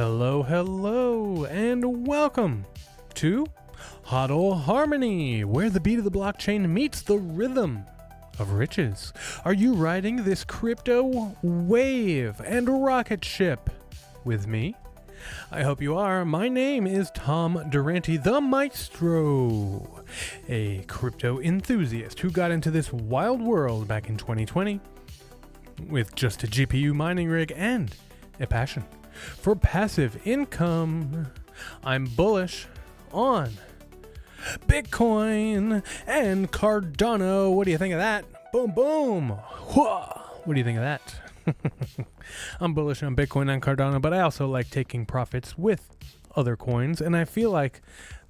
Hello, and welcome to HODL Harmony, where the beat of the blockchain meets the rhythm of riches. Are you riding this crypto wave and rocket ship with me? I hope you are. My name is Tom Durante, the Maestro, a crypto enthusiast who got into this wild world back in 2020 with just a GPU mining rig and a passion for passive income. I'm bullish on Bitcoin and Cardano. What do you think of that? Boom, boom. Whoa. What do you think of that? I'm bullish on Bitcoin and Cardano, but I also like taking profits with other coins, and I feel like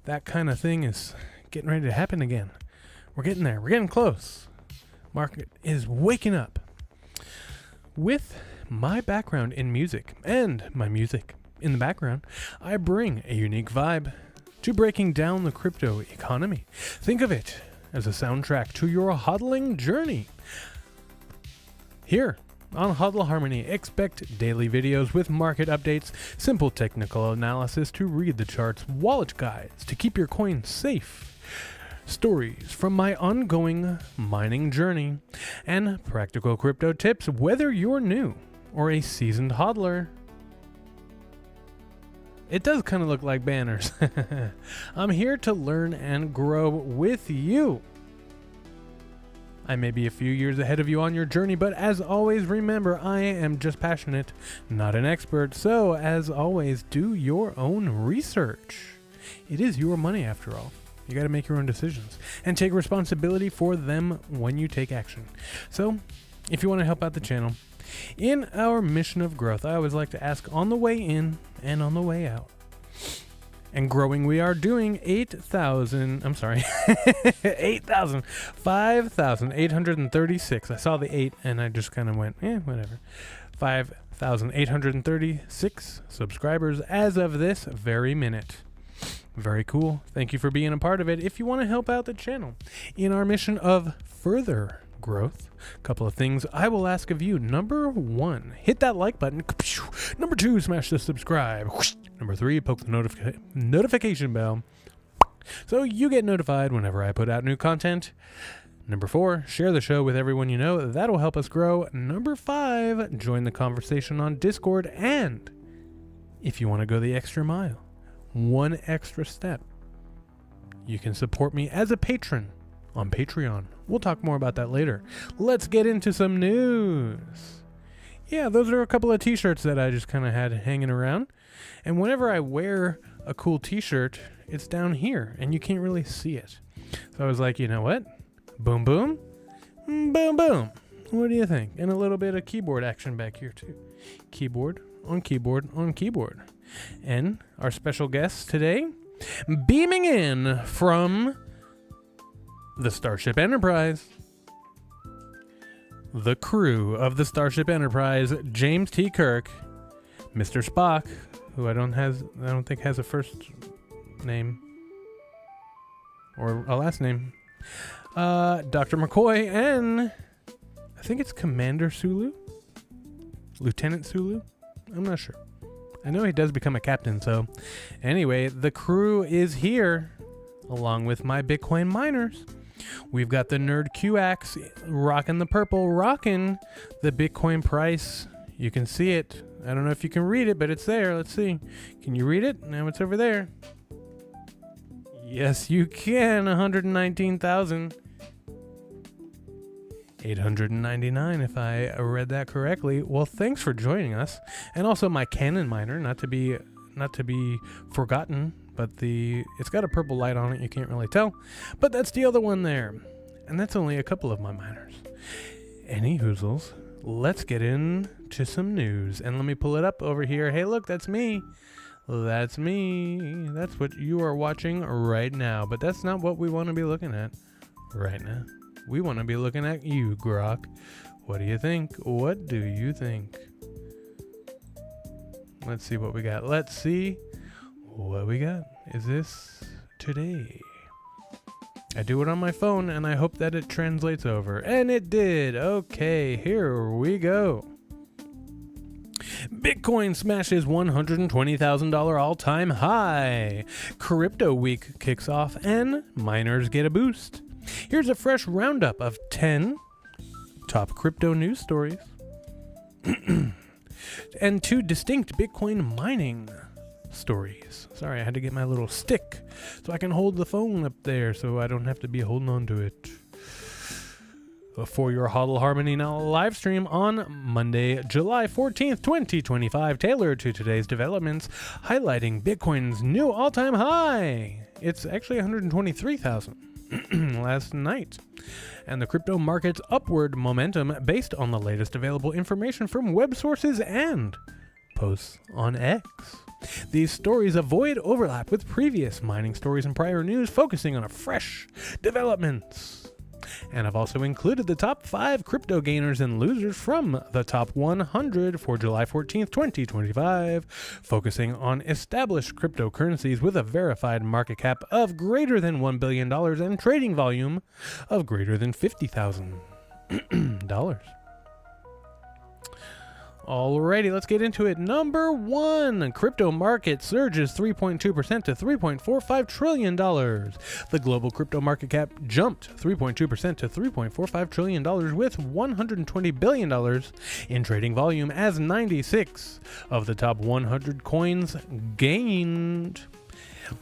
that kind of thing is getting ready to happen again. We're getting there. We're getting close. Market is waking up. With my background in music and my music in the background, I bring a unique vibe to breaking down the crypto economy. Think of it as a soundtrack to your hodling journey. Here on HODL Harmony, expect daily videos with market updates, simple technical analysis to read the charts, wallet guides to keep your coin safe, stories from my ongoing mining journey, and practical crypto tips whether you're new or a seasoned hodler. It does kind of look like banners. I'm here to learn and grow with you. I may be a few years ahead of you on your journey, but as always, remember, I am just passionate, not an expert. So, as always, do your own research. It is your money after all. You got to make your own decisions and take responsibility for them when you take action. So, if you want to help out the channel, in our mission of growth, I always like to ask on the way in and on the way out. And growing, we are doing 5,836. I saw the 8 and I just kind of went, whatever. 5,836 subscribers as of this very minute. Very cool. Thank you for being a part of it. If you want to help out the channel in our mission of further growth, a couple of things I will ask of you. Number 1, hit that like button. Number 2, smash the subscribe. Number 3, poke the notification bell so you get notified whenever I put out new content. Number 4, share the show with everyone you know. That'll help us grow. Number 5, join the conversation on Discord. And if you want to go the extra mile, one extra step, you can support me as a patron on Patreon. We'll talk more about that later. Let's get into some news. Yeah, those are a couple of t-shirts that I just kind of had hanging around. And whenever I wear a cool t-shirt, it's down here and you can't really see it. So I was like, you know what? Boom, boom, boom, boom. What do you think? And a little bit of keyboard action back here too. Keyboard on keyboard on keyboard. And our special guest today, beaming in from the Starship Enterprise, the crew of the Starship Enterprise, James T. Kirk, Mr. Spock, who I don't think has a first name or a last name, Dr. McCoy, and I think it's Commander Sulu, Lieutenant Sulu. I'm not sure. I know he does become a captain. So anyway, the crew is here along with my Bitcoin miners. We've got the Nerd Q-Ax rocking the purple, rocking the Bitcoin price. You can see it. I don't know if you can read it, but it's there. Let's see. Can you read it? Now it's over there. Yes, you can. 119,899 if I read that correctly. Well, thanks for joining us. And also my Canon miner, not to be forgotten. But it's got a purple light on it. You can't really tell. But that's the other one there. And that's only a couple of my miners. Any hoozles, let's get into some news. And let me pull it up over here. Hey, look, that's me. That's me. That's what you are watching right now. But that's not what we want to be looking at right now. We want to be looking at you, Grok. What do you think? What do you think? Let's see what we got. Let's see what we got. Is this today? I do it on my phone and I hope that it translates over. And it did. Okay, here we go. Bitcoin smashes $120,000 all-time high. Crypto week kicks off and miners get a boost. Here's a fresh roundup of 10 top crypto news stories and 2 distinct Bitcoin mining stories. Sorry, I had to get my little stick so I can hold the phone up there so I don't have to be holding on to it. For your HODL Harmony Now live stream on Monday, July 14th, 2025, tailored to today's developments, highlighting Bitcoin's new all-time high. It's actually 123,000 last night. And the crypto market's upward momentum based on the latest available information from web sources and posts on X. These stories avoid overlap with previous mining stories and prior news, focusing on fresh developments. And I've also included the top 5 crypto gainers and losers from the top 100 for July 14th, 2025, focusing on established cryptocurrencies with a verified market cap of greater than $1 billion and trading volume of greater than $50,000. Alrighty, let's get into it. Number 1, crypto market surges 3.2% to $3.45 trillion. The global crypto market cap jumped 3.2% to $3.45 trillion with $120 billion in trading volume as 96 of the top 100 coins gained.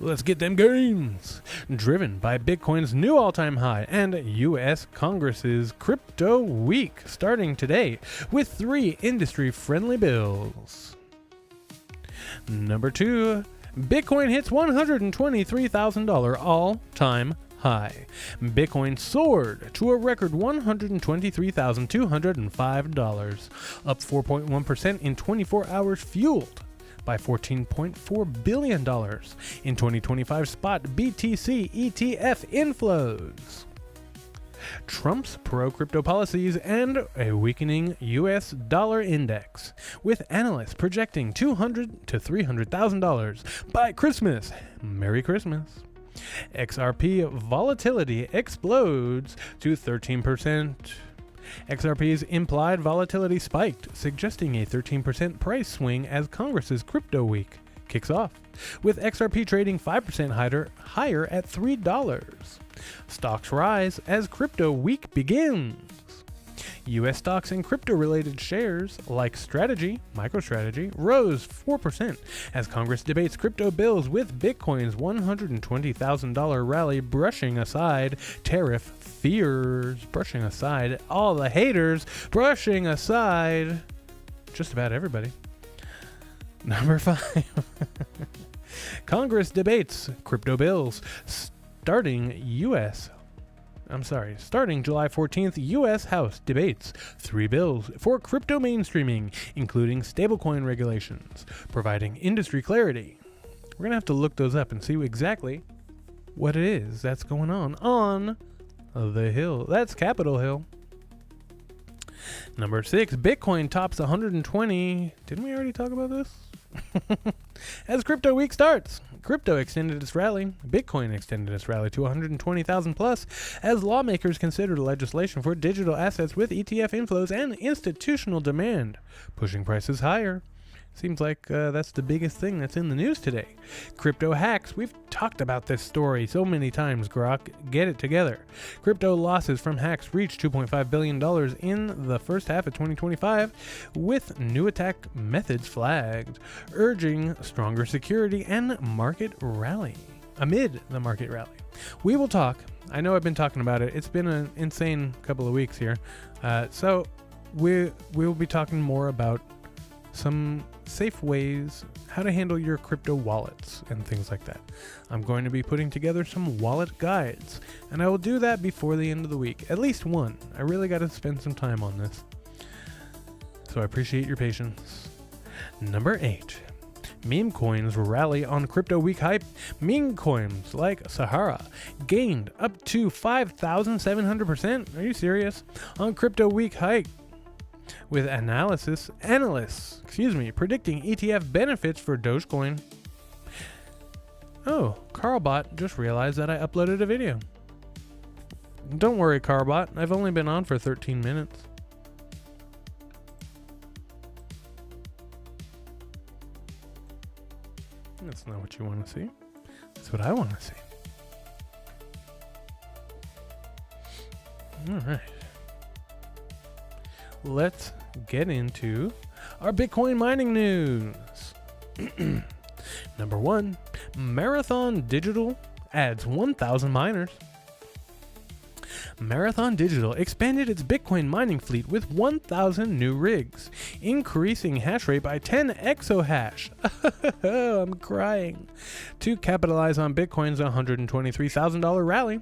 Let's get them gains. Driven by Bitcoin's new all-time high and U.S. Congress's Crypto Week starting today with 3 industry-friendly bills. Number 2, Bitcoin hits $123,000 all-time high. Bitcoin soared to a record $123,205, up 4.1% in 24 hours, fueled by $14.4 billion in 2025 spot BTC ETF inflows. Trump's pro-crypto policies and a weakening U.S. dollar index, with analysts projecting $200,000 to $300,000 by Christmas. Merry Christmas. XRP volatility explodes to 13%. XRP's implied volatility spiked, suggesting a 13% price swing as Congress's Crypto Week kicks off, with XRP trading 5% higher at $3. Stocks rise as Crypto Week begins. U.S. stocks and crypto-related shares like MicroStrategy, rose 4% as Congress debates crypto bills, with Bitcoin's $120,000 rally brushing aside tariff fears, brushing aside all the haters, brushing aside just about everybody. Number 5. Congress debates crypto bills starting July 14th, U.S. House debates 3 bills for crypto mainstreaming, including stablecoin regulations, providing industry clarity. We're going to have to look those up and see exactly what it is that's going on the Hill. That's Capitol Hill. Number 6, Bitcoin tops 120. Didn't we already talk about this? As Crypto Week starts, crypto extended its rally. Bitcoin extended its rally to 120,000 plus as lawmakers considered legislation for digital assets with ETF inflows and institutional demand, pushing prices higher. Seems like that's the biggest thing that's in the news today. Crypto hacks. We've talked about this story so many times, Grok. Get it together. Crypto losses from hacks reached $2.5 billion in the first half of 2025, with new attack methods flagged, urging stronger security and market rally. Amid the market rally, we will talk. I know I've been talking about it. It's been an insane couple of weeks here. So we will be talking more about some safe ways, how to handle your crypto wallets and things like that. I'm going to be putting together some wallet guides, and I will do that before the end of the week. At least one. I really got to spend some time on this. So I appreciate your patience. Number 8. Meme coins rally on Crypto Week hype. Meme coins like Sahara gained up to 5,700%. Are you serious? On Crypto Week hype, with analysts predicting ETF benefits for Dogecoin. Oh, Carlbot just realized that I uploaded a video. Don't worry, Carbot. I've only been on for 13 minutes. not what you want to see. That's what I want to see. All right. Let's get into our Bitcoin mining news. Number 1, Marathon Digital adds 1,000 miners. Marathon Digital expanded its Bitcoin mining fleet with 1,000 new rigs, increasing hash rate by 10 exahash. I'm crying. To capitalize on Bitcoin's $123,000 rally.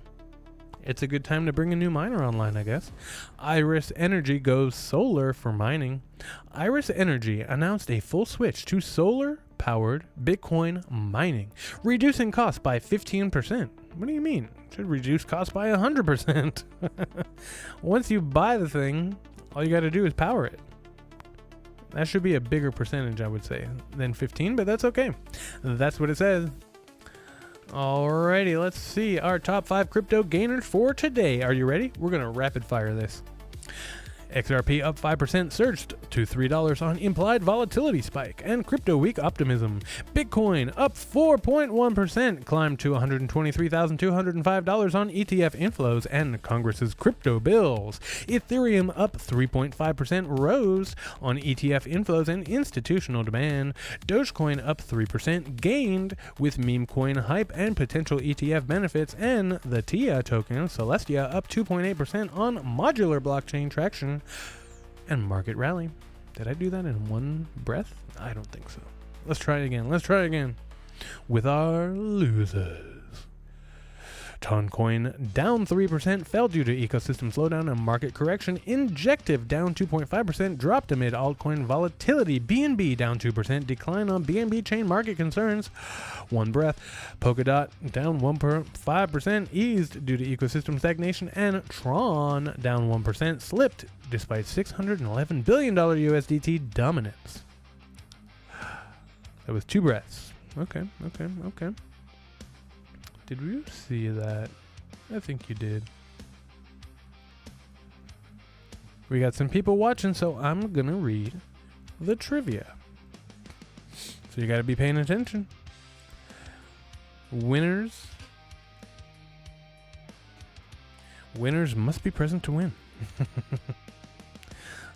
It's a good time to bring a new miner online, I guess. Iris Energy goes solar for mining. Iris Energy announced a full switch to solar-powered Bitcoin mining, reducing costs by 15%. What do you mean? It should reduce costs by 100%. Once you buy the thing, all you got to do is power it. That should be a bigger percentage, I would say, than 15, but that's okay. That's what it says. Alrighty, let's see our top 5 crypto gainers for today. Are you ready? We're going to rapid fire this. XRP up 5%, surged to $3 on implied volatility spike and crypto week optimism. Bitcoin up 4.1%, climbed to $123,205 on ETF inflows and Congress's crypto bills. Ethereum up 3.5%, rose on ETF inflows and institutional demand. Dogecoin up 3%, gained with meme coin hype and potential ETF benefits, and the TIA token Celestia up 2.8% on modular blockchain traction and market rally. Did I do that in one breath? I don't think so. Let's try it again. With our losers. Toncoin down 3%, fell due to ecosystem slowdown and market correction. Injective down 2.5%, dropped amid altcoin volatility. BNB down 2%, decline on BNB chain market concerns. One breath. Polkadot down 1.5%, eased due to ecosystem stagnation. And Tron down 1%, slipped despite $611 billion USDT dominance. That was 2 breaths. Okay. Did you see that? I think you did. We got some people watching, so I'm gonna read the trivia. So you gotta be paying attention. Winners must be present to win.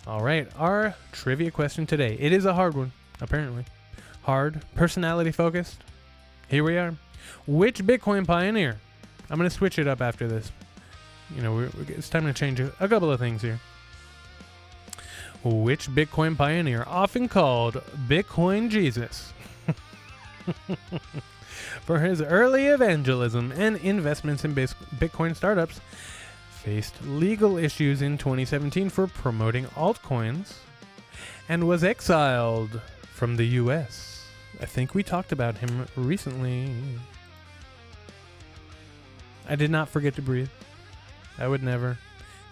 All right, our trivia question today. It is a hard one, apparently. Hard, personality focused. Here we are. Which Bitcoin pioneer? I'm going to switch it up after this. You know, it's time to change a couple of things here. Which Bitcoin pioneer, often called Bitcoin Jesus, for his early evangelism and investments in Bitcoin startups, faced legal issues in 2017 for promoting altcoins and was exiled from the US? I think we talked about him recently. I did not forget to breathe. I would never.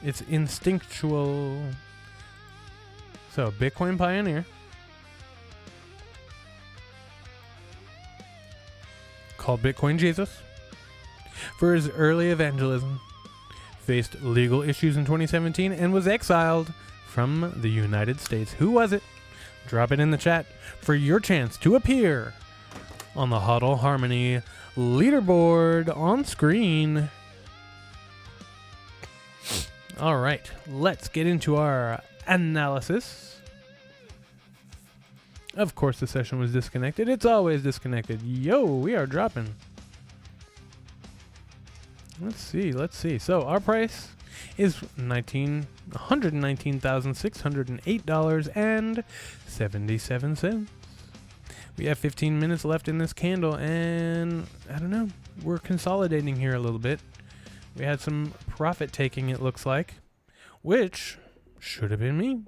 It's instinctual. So, Bitcoin pioneer. Called Bitcoin Jesus. For his early evangelism. Faced legal issues in 2017 and was exiled from the United States. Who was it? Drop it in the chat for your chance to appear on the HODL Harmony leaderboard on screen. All right, let's get into our analysis. Of course, the session was disconnected. It's always disconnected. Yo, we are dropping. Let's see. So our price is $119,608.77. We have 15 minutes left in this candle, and I don't know. We're consolidating here a little bit. We had some profit taking, it looks like, which should have been me.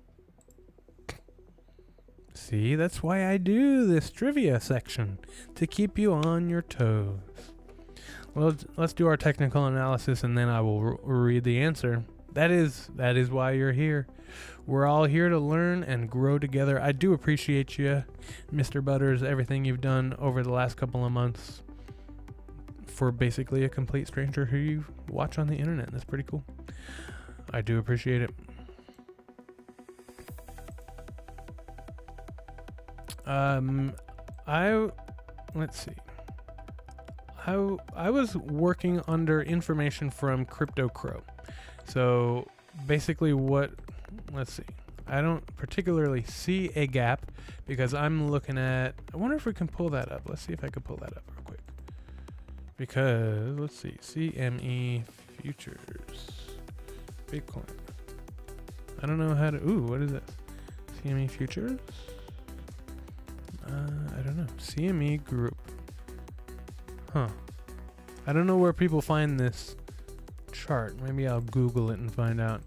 See, that's why I do this trivia section, to keep you on your toes. Well, let's do our technical analysis, and then I will read the answer. That is why you're here. We're all here to learn and grow together. I do appreciate you, Mr. Butters, everything you've done over the last couple of months for basically a complete stranger who you watch on the internet. That's pretty cool. I do appreciate it. Let's see. I was working under information from Crypto Crow. So basically let's see. I don't particularly see a gap because I'm looking at, I wonder if we can pull that up. Let's see if I can pull that up real quick. Because, let's see, CME futures, Bitcoin. I don't know how to, what is it? CME futures? I don't know. CME group. Huh. I don't know where people find this chart. Maybe I'll Google it and find out.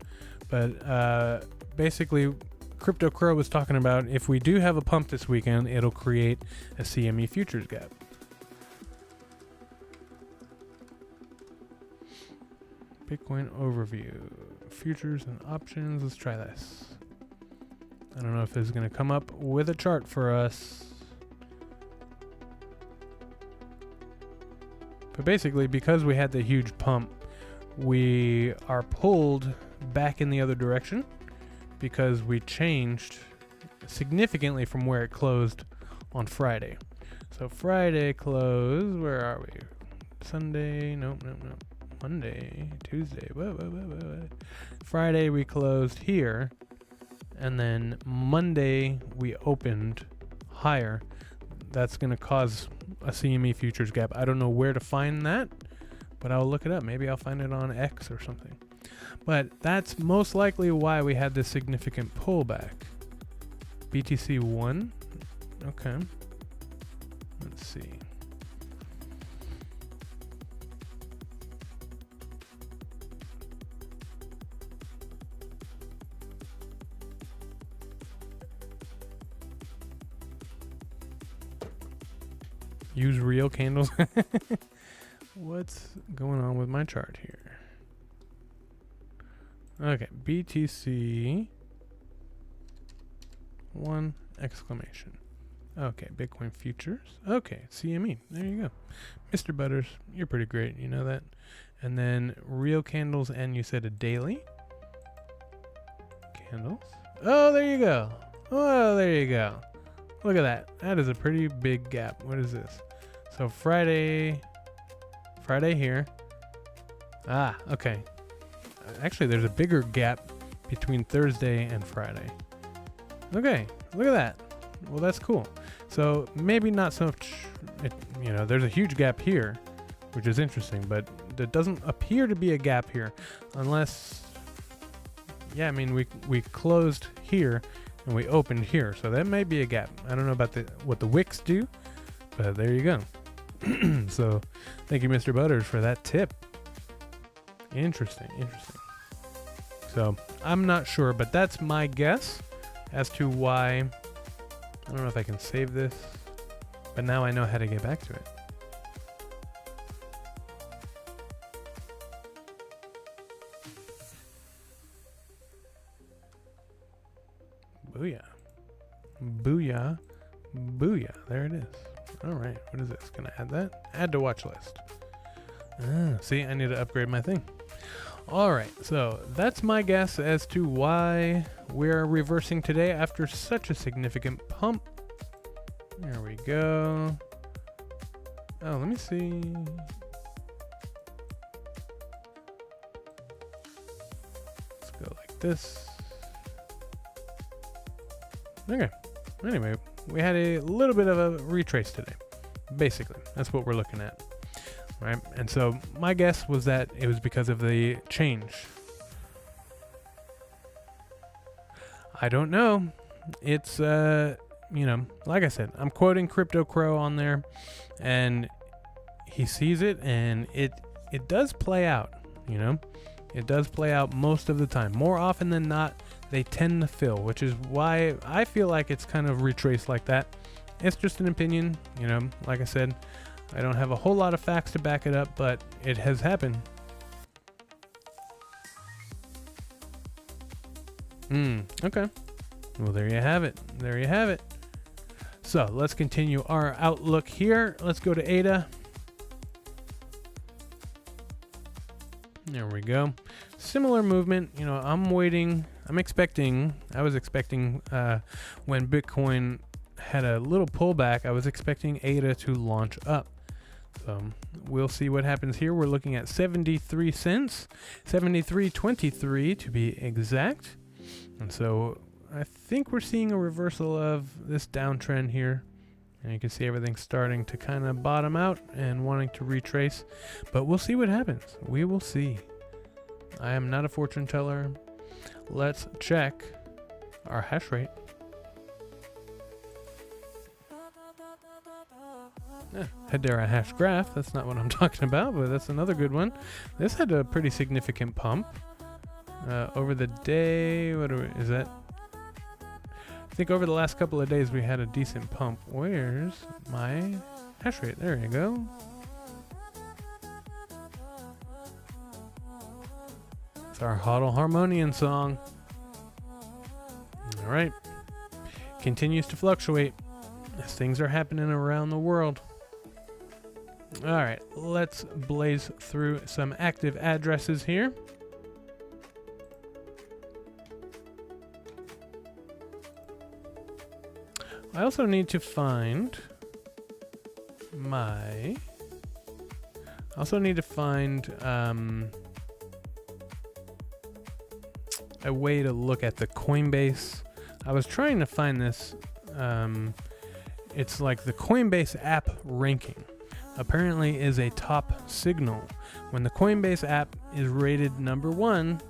But basically, Crypto Crow was talking about if we do have a pump this weekend, it'll create a CME futures gap. Bitcoin overview. Futures and options. Let's try this. I don't know if this is going to come up with a chart for us. But basically, because we had the huge pump, we are pulled back in the other direction because we changed significantly from where it closed on Friday. So Friday closed, where are we? Sunday, nope. Monday, Tuesday, whoa. Friday we closed here, and then Monday we opened higher. That's going to cause a CME futures gap. I don't know where to find that, but I'll look it up. Maybe I'll find it on X or something. But that's most likely why we had this significant pullback. BTC 1. Okay. Let's see. Use real candles. What's going on with my chart here? Okay, BTC 1 exclamation. Okay, Bitcoin futures. Okay, CME. There you go. Mr. Butters, you're pretty great. You know that. And then real candles, and you said a daily. Candles. Oh, there you go. Oh, there you go. Look at that. That is a pretty big gap. What is this? So Friday here. Ah, okay. Actually, there's a bigger gap between Thursday and Friday. Okay, look at that. Well, that's cool. So maybe not so much, there's a huge gap here, which is interesting, but there doesn't appear to be a gap here unless, we closed here and we opened here. So that may be a gap. I don't know about what the wicks do, but there you go. So thank you, Mr. Butters, for that tip. Interesting. So I'm not sure, but that's my guess as to why. I don't know if I can save this, but now I know how to get back to it. Booyah. Booyah. Booyah. There it is. All right. What is this? Gonna add that? Add to watch list. See, I need to upgrade my thing. All right. So that's my guess as to why we're reversing today after such a significant pump. There we go. Oh, let me see. Let's go like this. Okay. Anyway, we had a little bit of a retrace today. Basically, that's what we're looking at. Right? And so my guess was that it was because of the change. I don't know. It's, like I said, I'm quoting Crypto Crow on there, and he sees it, and it does play out, It does play out most of the time. More often than not, they tend to fill, which is why I feel like it's kind of retraced like that. It's just an opinion, like I said, I don't have a whole lot of facts to back it up, but it has happened. Okay. Well, there you have it. So let's continue our outlook here. Let's go to ADA. There we go. Similar movement. I was expecting when Bitcoin had a little pullback, I was expecting ADA to launch up. So we'll see what happens here. We're looking at 73 cents, 73.23 to be exact. And so I think we're seeing a reversal of this downtrend here. And you can see everything starting to kind of bottom out and wanting to retrace. But we'll see what happens. We will see. I am not a fortune teller. Let's check our hash rate. Had there a hash graph. That's not what I'm talking about, but that's another good one. This had a pretty significant pump over the day. Is that? I think over the last couple of days we had a decent pump. Where's my hash rate? There you go. It's our HODL Harmony song. All right. Continues to fluctuate as things are happening around the world. All right, let's blaze through some active addresses here. I also need to find a way to look at the Coinbase. I was trying to find this. It's like the Coinbase app ranking. Apparently is a top signal. When the Coinbase app is rated number 1,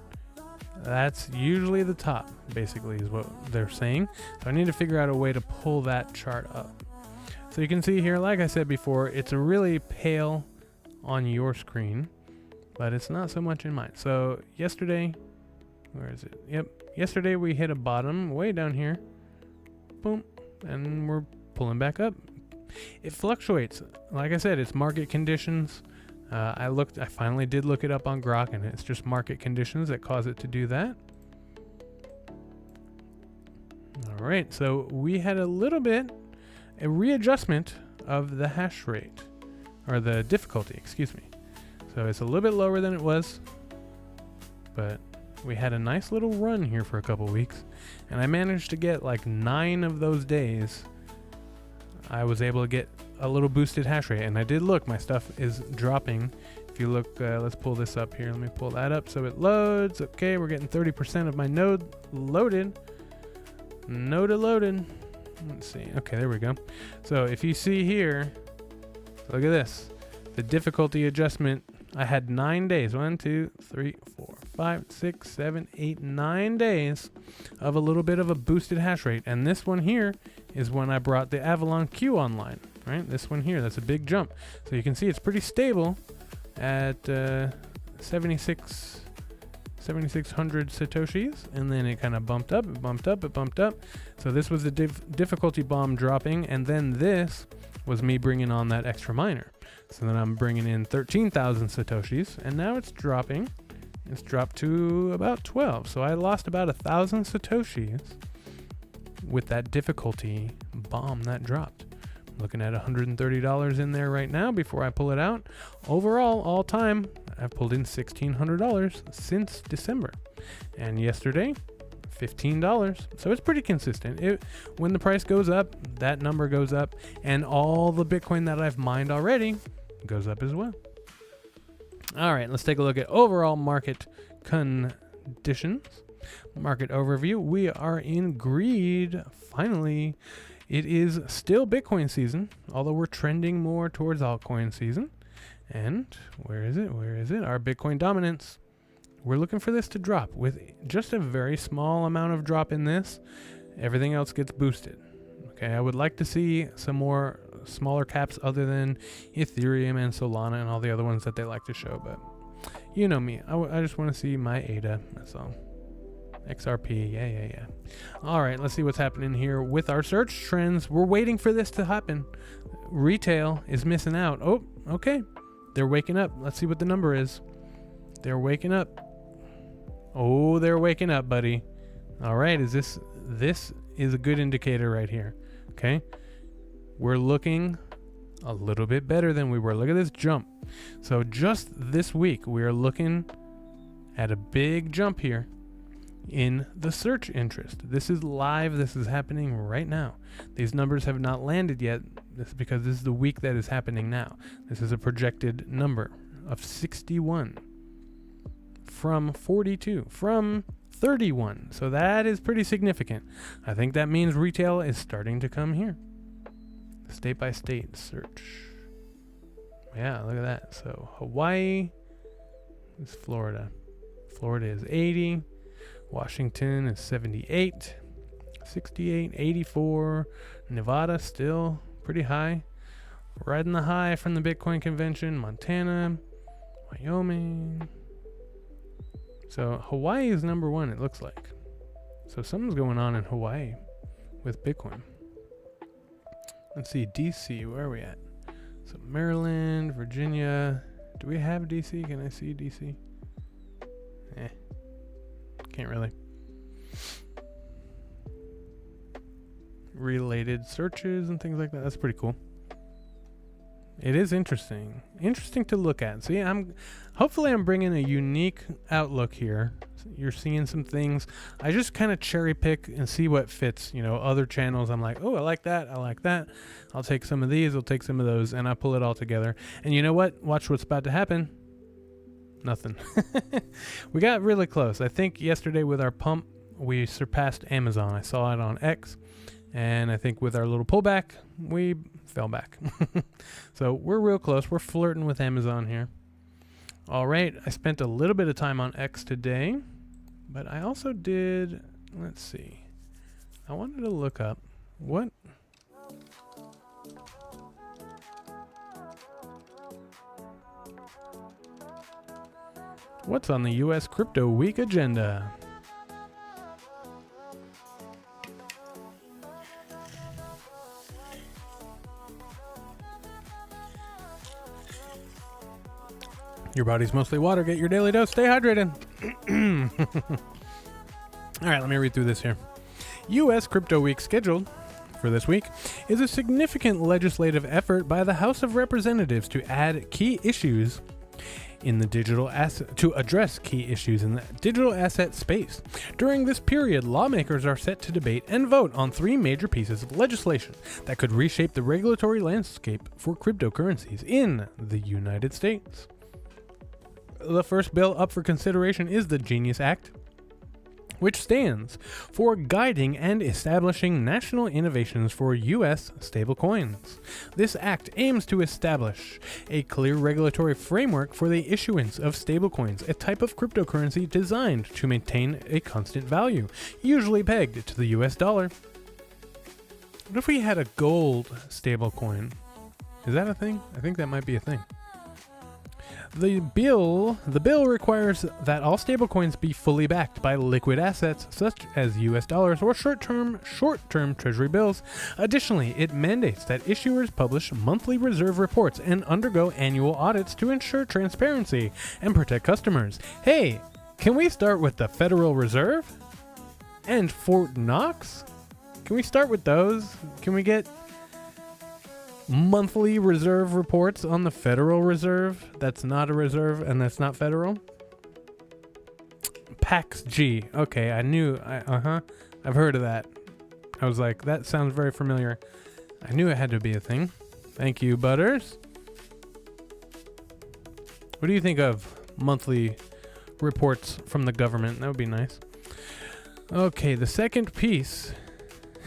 that's usually the top, basically, is what they're saying. So I need to figure out a way to pull that chart up. So you can see here, like I said before, it's a really pale on your screen, but it's not so much in mine. So yesterday, where is it? Yep. Yesterday we hit a bottom way down here. Boom. And we're pulling back up. It fluctuates. Like I said, it's market conditions. I finally did look it up on Grok, and it's just market conditions that cause it to do that. All right, so we had a readjustment of the hash rate, or the difficulty, excuse me. So it's a little bit lower than it was, but we had a nice little run here for a couple weeks, and I managed to get like 9 of those days. I was able to get a little boosted hash rate, and I did look, my stuff is dropping. If you look, let's pull this up here. Let me pull that up so it loads. Okay, we're getting 30% of my node loaded. Loaded. Let's see. Okay, there we go. So if you see here, look at this. The difficulty adjustment, I had 9 days. 1, 2, 3, 4, 5, 6, 7, 8, 9 days of a little bit of a boosted hash rate. And this one here is when I brought the Avalon Q online, right? This one here, that's a big jump. So you can see it's pretty stable at 7,600 Satoshis. And then it kind of bumped up. So this was the difficulty bomb dropping. And then this was me bringing on that extra miner. So then I'm bringing in 13,000 Satoshis. And now it's dropping. It's dropped to about 12. So I lost about 1,000 Satoshis with that difficulty bomb that dropped. I'm looking at $130 in there right now before I pull it out. Overall, all time, I've pulled in $1,600 since December. And yesterday, $15. So it's pretty consistent. When the price goes up, that number goes up. And all the Bitcoin that I've mined already goes up as well. All right, let's take a look at overall market conditions. Market overview. We are in greed. Finally, it is still Bitcoin season, although we're trending more towards altcoin season. And where is it? Our Bitcoin dominance. We're looking for this to drop. With just a very small amount of drop in this, everything else gets boosted. Okay, I would like to see some more smaller caps other than Ethereum and Solana and all the other ones that they like to show, but you know me. I just want to see my ADA, that's all. XRP, yeah. All right, let's see what's happening here with our search trends. We're waiting for this to happen. Retail is missing out. Oh, okay. They're waking up. Let's see what the number is. They're waking up. Oh, they're waking up, buddy. All right, this is a good indicator right here. Okay. We're looking a little bit better than we were. Look at this jump. So just this week, we are looking at a big jump here in the search interest. This is live. This is happening right now. These numbers have not landed yet. This is because this is the week that is happening now. This is a projected number of 61 from 42 from 31. So that is pretty significant. I think that means retail is starting to come here. State by state search. Yeah, look at that. So Hawaii is Florida. Florida is 80. Washington is 78. 68, 84. Nevada still pretty high. Riding the high from the Bitcoin convention. Montana, Wyoming. So Hawaii is number one, it looks like. So something's going on in Hawaii with Bitcoin. Let's see, DC, where are we at? So Maryland, Virginia. Do we have DC? Can I see DC? Can't really. Related searches and things like that. That's pretty cool. It is interesting. Interesting to look at. See, hopefully I'm bringing a unique outlook here. You're seeing some things. I just kind of cherry pick and see what fits. Other channels, I'm like, oh, I like that. I like that. I'll take some of these. I'll take some of those. And I pull it all together. And you know what? Watch what's about to happen. Nothing. We got really close. I think yesterday with our pump, we surpassed Amazon. I saw it on X. And I think with our little pullback, we fell back. So we're real close. We're flirting with Amazon here. All right. I spent a little bit of time on X today, but I also did, let's see. I wanted to look up what's on the U.S. Crypto Week agenda. Your body's mostly water. Get your daily dose. Stay hydrated. All right, let me read through this here. U.S. Crypto Week scheduled for this week is a significant legislative effort by the House of Representatives to add key issues in the digital asset to address key issues in the digital asset space. During this period, lawmakers are set to debate and vote on 3 major pieces of legislation that could reshape the regulatory landscape for cryptocurrencies in the United States. The first bill up for consideration is the Genius Act, which stands for guiding and establishing national innovations for U.S. stablecoins. This act aims to establish a clear regulatory framework for the issuance of stablecoins, a type of cryptocurrency designed to maintain a constant value, usually pegged to the U.S. dollar. What if we had a gold stablecoin? Is that a thing? I think that might be a thing. The bill requires that all stablecoins be fully backed by liquid assets such as US dollars or short-term treasury bills. Additionally, it mandates that issuers publish monthly reserve reports and undergo annual audits to ensure transparency and protect customers. Hey, can we start with the Federal Reserve and Fort Knox? Can we start with those? Can we get monthly reserve reports on the Federal Reserve? That's not a reserve and that's not federal. Pax G. Okay, I've heard of that. I was like, that sounds very familiar. I knew it had to be a thing. Thank you, Butters. What do you think of monthly reports from the government? That would be nice. Okay, the second piece.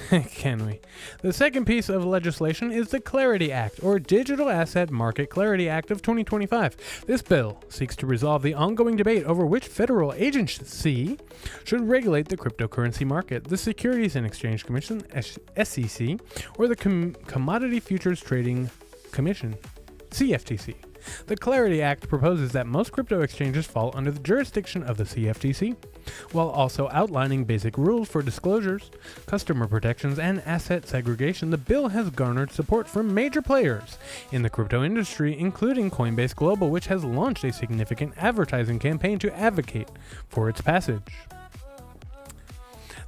The second piece of legislation is the Clarity Act, or Digital Asset Market Clarity Act of 2025. This bill seeks to resolve the ongoing debate over which federal agency should regulate the cryptocurrency market: the Securities and Exchange Commission, SEC, or the Commodity Futures Trading Commission, CFTC. The Clarity Act proposes that most crypto exchanges fall under the jurisdiction of the CFTC, while also outlining basic rules for disclosures, customer protections, and asset segregation. The bill has garnered support from major players in the crypto industry, including Coinbase Global, which has launched a significant advertising campaign to advocate for its passage.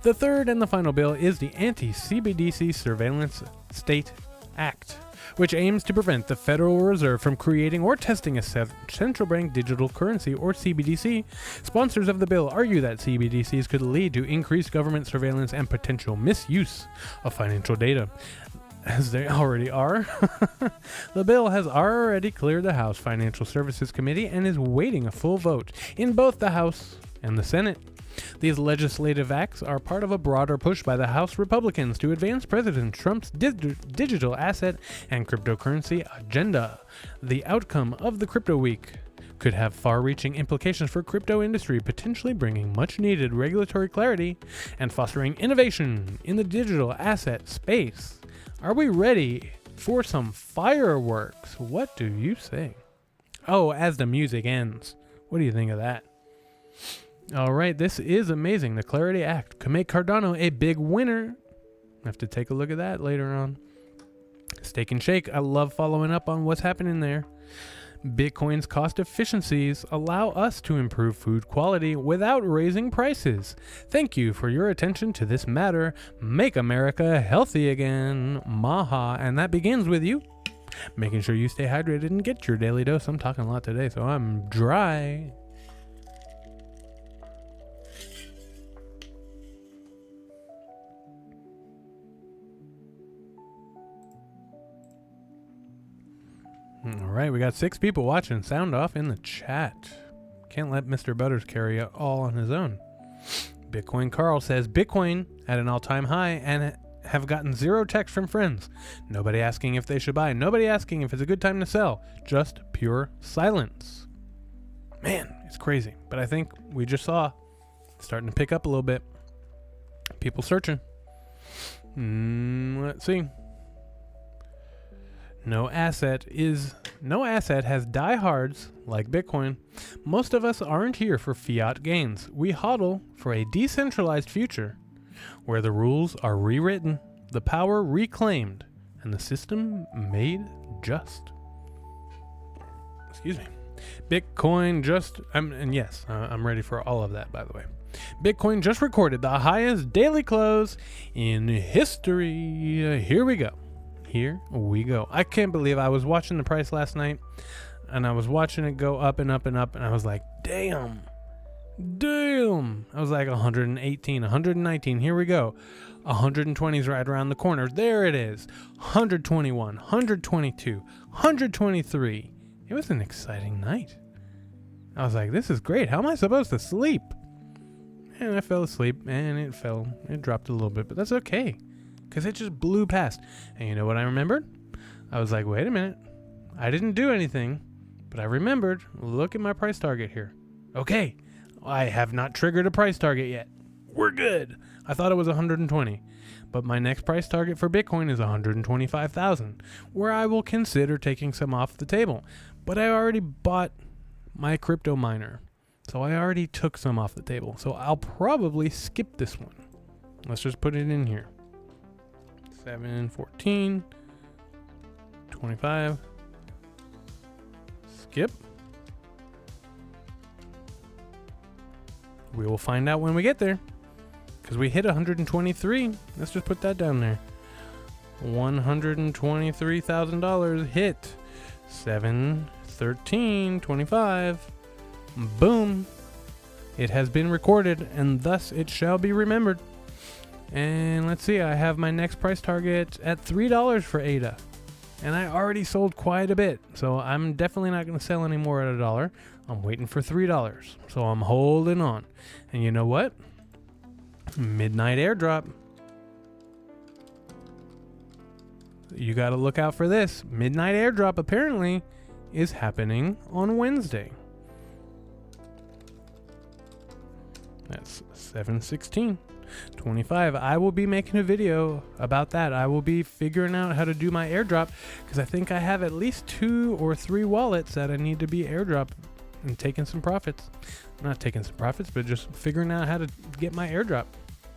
The third and the final bill is the Anti-CBDC Surveillance State Act, which aims to prevent the Federal Reserve from creating or testing a central bank digital currency, or CBDC. Sponsors of the bill argue that CBDCs could lead to increased government surveillance and potential misuse of financial data. as they already are. The bill has already cleared the House Financial Services Committee and is waiting a full vote in both the House and the Senate. These legislative acts are part of a broader push by the House Republicans to advance President Trump's digital asset and cryptocurrency agenda. The outcome of the Crypto Week could have far-reaching implications for crypto industry, potentially bringing much-needed regulatory clarity and fostering innovation in the digital asset space. Are we ready for some fireworks? What do you say? Oh, as the music ends. What do you think of that? All right, this is amazing. The Clarity Act could make Cardano a big winner. I have to take a look at that later on. Steak and Shake. I love following up on what's happening there. Bitcoin's cost efficiencies allow us to improve food quality without raising prices. Thank you for your attention to this matter. Make America healthy again. Maha. And that begins with you. Making sure you stay hydrated and get your daily dose. I'm talking a lot today, so I'm dry. All right, we got 6 people watching. Sound off in the chat. Can't let Mr. Butters carry it all on his own. Bitcoin Carl says, Bitcoin at an all-time high and have gotten 0 texts from friends. Nobody asking if they should buy. Nobody asking if it's a good time to sell. Just pure silence. Man, it's crazy. But I think we just saw it's starting to pick up a little bit. People searching. Let's see. No asset has diehards like Bitcoin. Most of us aren't here for fiat gains. We hodl for a decentralized future where the rules are rewritten, the power reclaimed, and the system made just. Excuse me. Bitcoin just, I'm ready for all of that, by the way. Bitcoin just recorded the highest daily close in history. Here we go. I can't believe I was watching the price last night and I was watching it go up and up and up, and I was like, damn. I was like 118, 119. Here we go. 120 is right around the corner. There it is. 121, 122, 123. It was an exciting night. I was like, this is great. How am I supposed to sleep? And I fell asleep and it dropped a little bit, but that's okay. Because it just blew past. And you know what I remembered? I was like, wait a minute. I didn't do anything, but I remembered. Look at my price target here. Okay. I have not triggered a price target yet. We're good. I thought it was 120. But my next price target for Bitcoin is 125,000, where I will consider taking some off the table. But I already bought my crypto miner. So I already took some off the table. So I'll probably skip this one. Let's just put it in here. 7, 14, 25, skip. We will find out when we get there, because we hit 123. Let's just put that down there. $123,000 hit. 7, 13, 25. Boom. It has been recorded, and thus it shall be remembered. And let's see, I have my next price target at $3 for ADA. And I already sold quite a bit, so I'm definitely not going to sell any more at $1. I'm waiting for $3, so I'm holding on. And you know what? Midnight airdrop. You got to look out for this. Midnight airdrop apparently is happening on Wednesday. That's 7/16. 25. I will be making a video about that. I will be figuring out how to do my airdrop, because I think I have at least 2 or 3 wallets that I need to be airdrop and taking some profits. Not taking some profits, but just figuring out how to get my airdrop,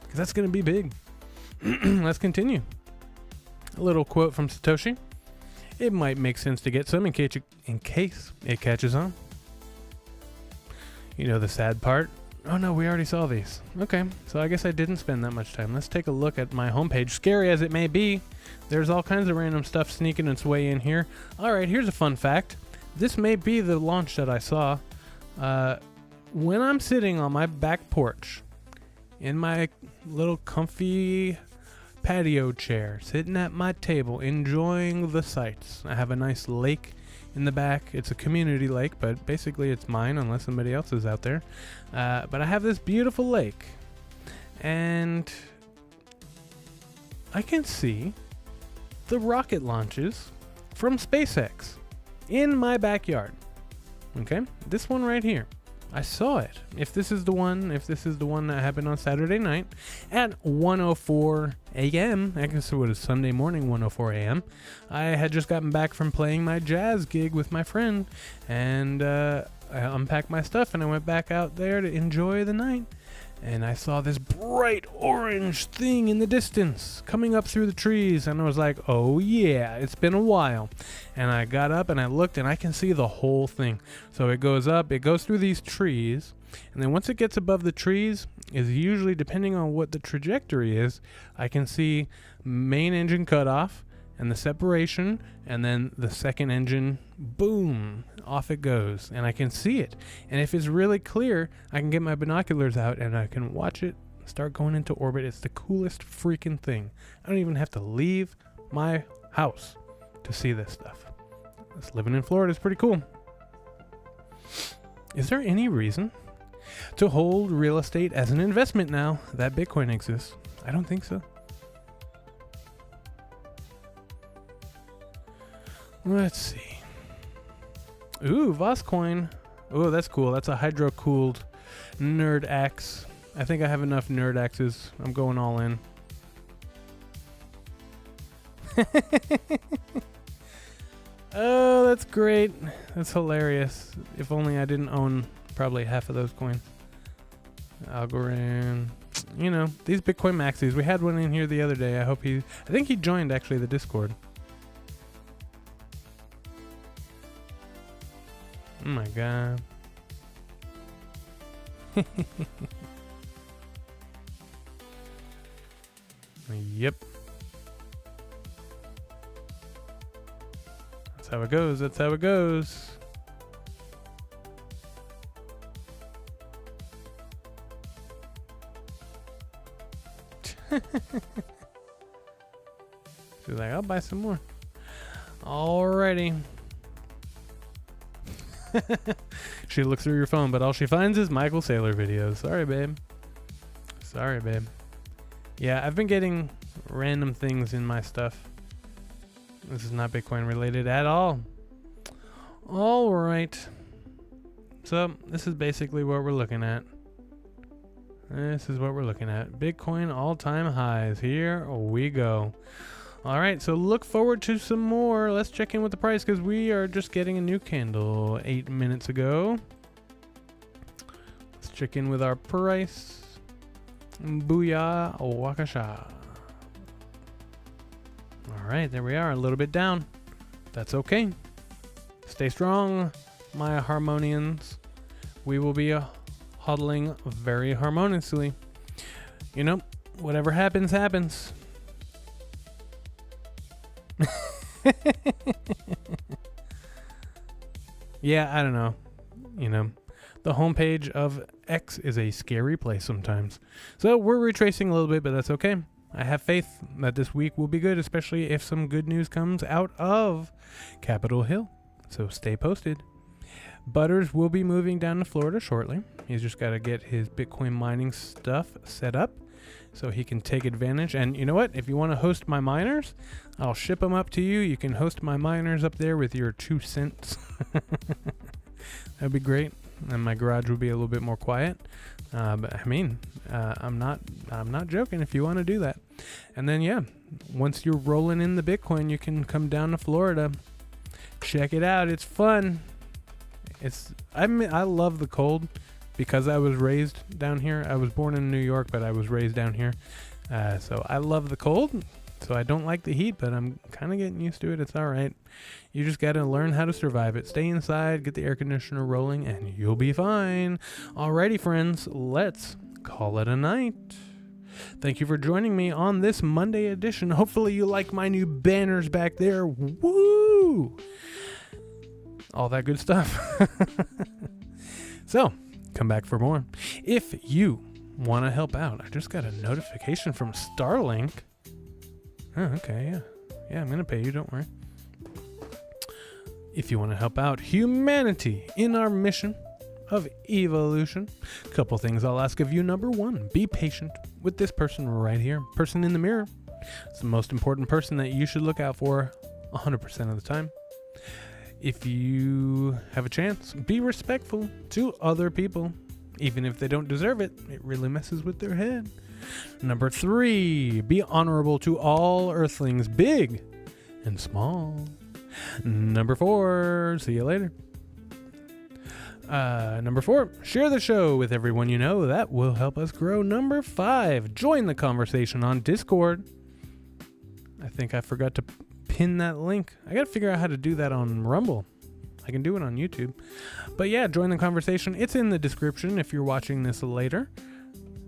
because that's going to be big. Let's continue. A little quote from Satoshi. It might make sense to get some in case it catches on. You know the sad part? Oh no, we already saw these. Okay, so I guess I didn't spend that much time. Let's take a look at my homepage. Scary as it may be, there's all kinds of random stuff sneaking its way in here. Alright, here's a fun fact. This may be the launch that I saw. When I'm sitting on my back porch, in my little comfy patio chair, sitting at my table, enjoying the sights. I have a nice lake in the back. It's a community lake, but basically it's mine unless somebody else is out there. But I have this beautiful lake, and I can see the rocket launches from SpaceX in my backyard. Okay, this one right here. I saw it. If this is the one that happened on Saturday night at 1:04 a.m., I guess it was Sunday morning, 1:04 a.m. I had just gotten back from playing my jazz gig with my friend, and I unpacked my stuff and I went back out there to enjoy the night. And I saw this bright orange thing in the distance coming up through the trees. And I was like, oh yeah, it's been a while. And I got up and I looked and I can see the whole thing. So it goes up, it goes through these trees. And then once it gets above the trees, is usually depending on what the trajectory is, I can see main engine cutoff and the separation, and then the second engine, boom, off it goes, and I can see it. And if it's really clear, I can get my binoculars out and I can watch it start going into orbit. It's the coolest freaking thing. I don't even have to leave my house to see this stuff. Living in Florida is pretty cool. Is there any reason to hold real estate as an investment now that Bitcoin exists? I don't think so. Let's see. Ooh, Voscoin. Oh, that's cool. That's a hydro-cooled nerd axe. I think I have enough nerd axes. I'm going all in. Oh, that's great. That's hilarious. If only I didn't own probably half of those coins. Algorand. You know, these Bitcoin maxis. We had one in here the other day. I think he joined actually the Discord. Oh my god. Yep. That's how it goes. That's how it goes. She's like, I'll buy some more. Alrighty. She looks through your phone, but all she finds is Michael Saylor videos. Sorry, babe. Sorry, babe. Yeah, I've been getting random things in my stuff. This is not Bitcoin related at all. All right. So this is basically what we're looking at. This is what we're looking at. Bitcoin all-time highs. Here we go. All right, so look forward to some more. Let's check in with the price because we are just getting a new candle 8 minutes ago. Let's check in with our price. Booyah, wakasha. All right, there we are, a little bit down. That's okay. Stay strong, my harmonians. We will be hodling very harmoniously. You know, whatever happens, happens. Yeah, I don't know. You know, the homepage of X is a scary place sometimes. So we're retracing a little bit, but that's okay. I have faith that this week will be good, especially if some good news comes out of Capitol Hill. So stay posted. Butters will be moving down to Florida shortly. He's just got to get his Bitcoin mining stuff set up so he can take advantage. And you know what? If you want to host my miners, I'll ship them up to you. You can host my miners up there with your 2 cents. That'd be great. And my garage will be a little bit more quiet. But I mean, I'm not joking if you want to do that. And then, yeah, once you're rolling in the Bitcoin, you can come down to Florida. Check it out. It's fun. I love the cold because I was raised down here. I was born in New York, but I was raised down here. So I love the cold. So I don't like the heat, but I'm kind of getting used to it. It's all right. You just got to learn how to survive it. Stay inside, get the air conditioner rolling, and you'll be fine. Alrighty, friends, let's call it a night. Thank you for joining me on this Monday edition. Hopefully you like my new banners back there. Woo! All that good stuff. So, come back for more. If you want to help out, I just got a notification from Starlink. Oh, okay, yeah. Yeah, I'm going to pay you, don't worry. If you want to help out humanity in our mission of evolution, a couple things I'll ask of you. Number one, be patient with this person right here, person in the mirror. It's the most important person that you should look out for 100% of the time. If you have a chance, be respectful to other people. Even if they don't deserve it, it really messes with their head. Number three, be honorable to all earthlings, big and small. Number four, see you later. Number four, share the show with everyone you know. That will help us grow. Number five, join the conversation on Discord. I think I forgot to pin that link. I got to figure out how to do that on Rumble. I can do it on YouTube. But yeah, join the conversation. It's in the description if you're watching this later.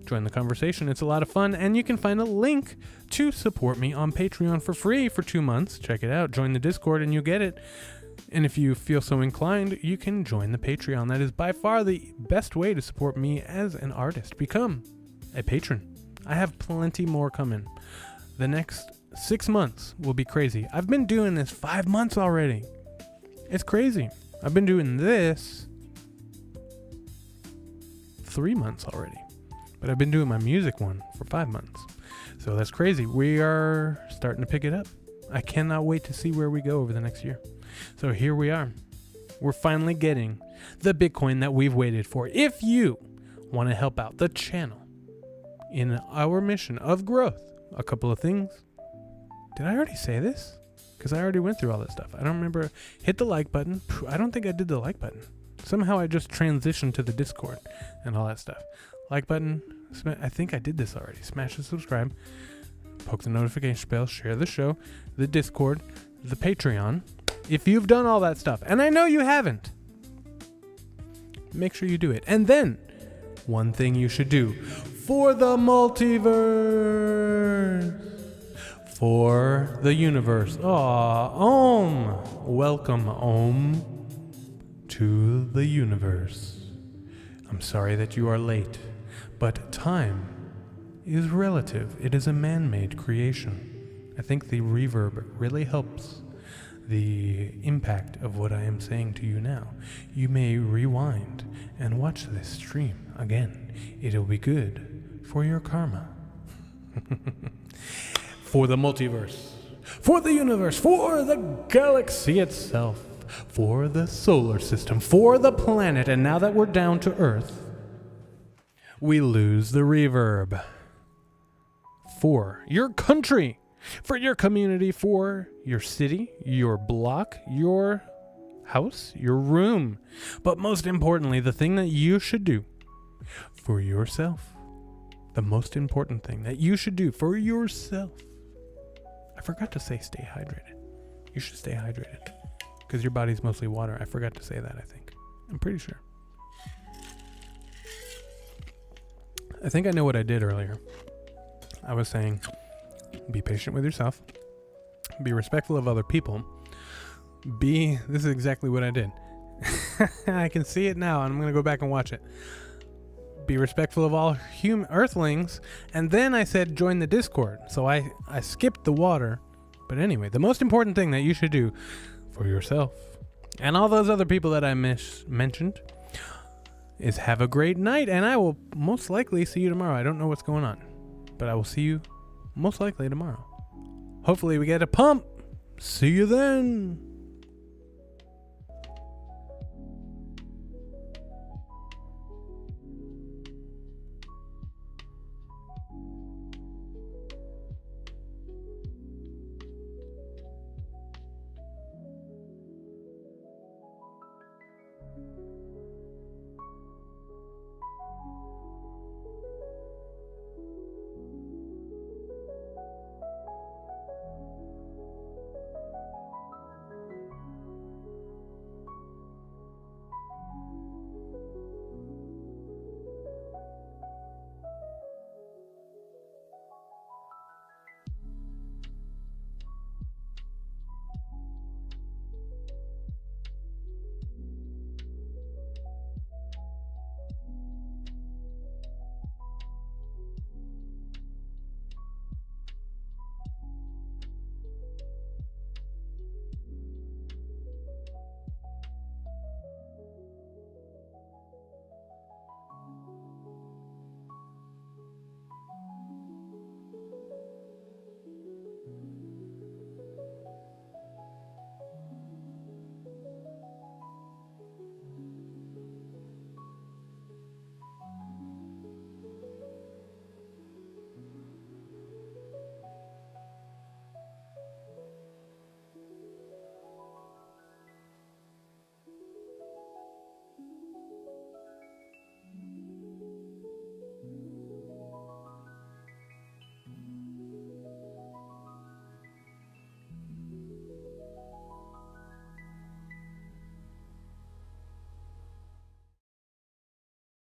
Join the conversation. It's a lot of fun. And you can find a link to support me on Patreon for free for 2 months. Check it out. Join the Discord and you'll get it. And if you feel so inclined, you can join the Patreon. That is by far the best way to support me as an artist. Become a patron. I have plenty more coming. The next 6 months will be crazy. I've been doing this 5 months already. It's crazy. I've been doing this 3 months already. But I've been doing my music one for 5 months. So that's crazy. We are starting to pick it up. I cannot wait to see where we go over the next year. So here we are. We're finally getting the Bitcoin that we've waited for. If you want to help out the channel in our mission of growth, a couple of things. Did I already say this? Because I already went through all this stuff. I don't remember. Hit the like button. I don't think I did the like button. Somehow I just transitioned to the Discord and all that stuff. Like button. I think I did this already. Smash the subscribe. Poke the notification bell. Share the show. The Discord. The Patreon. If you've done all that stuff, and I know you haven't, make sure you do it. And then, one thing you should do for the multiverse, for the universe. Om. Welcome, Om, to the universe. I'm sorry that you are late, but time is relative. It is a man-made creation. I think the reverb really helps the impact of what I am saying to you now. You may rewind and watch this stream again. It'll be good for your karma. For the multiverse, for the universe, for the galaxy itself, for the solar system, for the planet, and now that we're down to Earth, we lose the reverb. For your country, for your community, for your city, your block, your house, your room. But most importantly, the thing that you should do for yourself. The most important thing that you should do for yourself. I forgot to say stay hydrated. You should stay hydrated. Because your body's mostly water. I forgot to say that, I think. I'm pretty sure. I think I know what I did earlier. I was saying, be patient with yourself. Be respectful of other people. This is exactly what I did. I can see it now, and I'm going to go back and watch it. Be respectful of all earthlings. And then I said, join the Discord. So I skipped the water. But anyway, the most important thing that you should do for yourself and all those other people that I mentioned is have a great night. And I will most likely see you tomorrow. I don't know what's going on, but I will see you most likely tomorrow. Hopefully we get a pump. See you then.